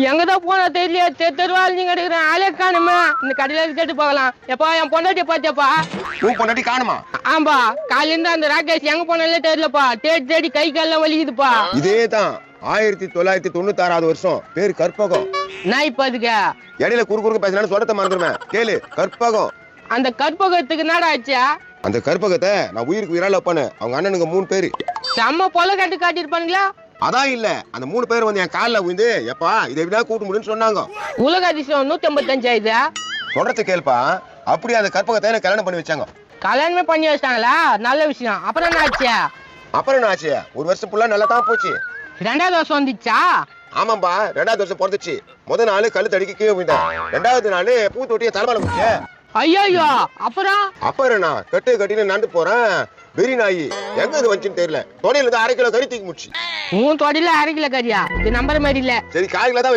எங்கதான் போனா தெரியல, தெருவாள் நீங்க எடுக்கிறேன் ஆளே காணுமா. இந்த கடையில கேட்டு போகலாம். எப்பா என் பொண்டாட்டி பாத்தியாப்பா? உன் பொண்டாட்டி காணுமா? ஆம்பா, காலையில இருந்து அந்த ராகேஷ் எங்க போனாலே தெரியலப்பா. தேடி தேடி கை கால்லாம் வலிக்குதுப்பா. இதேதான் 1996 வருஷம். பேரு கற்பகம். நான் இப்ப அதுக்கு இடையில குறுக்கு பேசினாலும் சொல்றத மறந்துடுவேன். கேளு, கற்பகம். அந்த கற்பகத்துக்கு என்னடா ஆச்சா? அந்த கற்பகத்தை நான் உயிருக்கு உயிரால வைப்பானு அவங்க அண்ணனுங்க 3 பேரு செம்ம பொல கட்டு காட்டிருப்பானுங்களா? அதான் இல்ல, அந்த 3 பேர் வந்து என் காலில் விழுந்து எப்பா இதை எப்படியா கூட்டு முடியும்னு சொன்னாங்க. உலக அதிசயம் 185 ஆயுது. சொல்றது கேள்பா. அப்படியே அந்த கற்பகத்தை எனக்கு கல்யாணம் பண்ணி வச்சாங்க. கல்யாணமே பண்ணி வச்சிட்டாங்களா? நல்ல விஷயம். அப்புறம் என்ன ஆச்சு? அப்புறம் என்ன ஆச்சு? 1 வருஷம் ஃபுல்லா நல்லா தான் போச்சு. 2வது வருஷம் வந்துச்சா? ஆமாம்பா, 2வது வருஷம் பிறந்துச்சு. முதல் நாள் கழு தடிக்க கீழே விழுந்தேன். 2வது நாள் பூ தொட்டிய தலைமையில முடிச்சு. ஐயோ, அப்புறம் என்ன கட்டு கட்டின்னு நடந்து போறேன். வெறி நாயி எங்க இது வந்துச்சுன்னு தெரியல. தொடையில இருந்து 1/2 கிலோ கறி தூக்கி முடிச்சு. உன் தொடையில 1/2 கிலோ கறியா? இது நம்புற மாதிரி இல்ல. சரி, 1/4 கிலோ தான்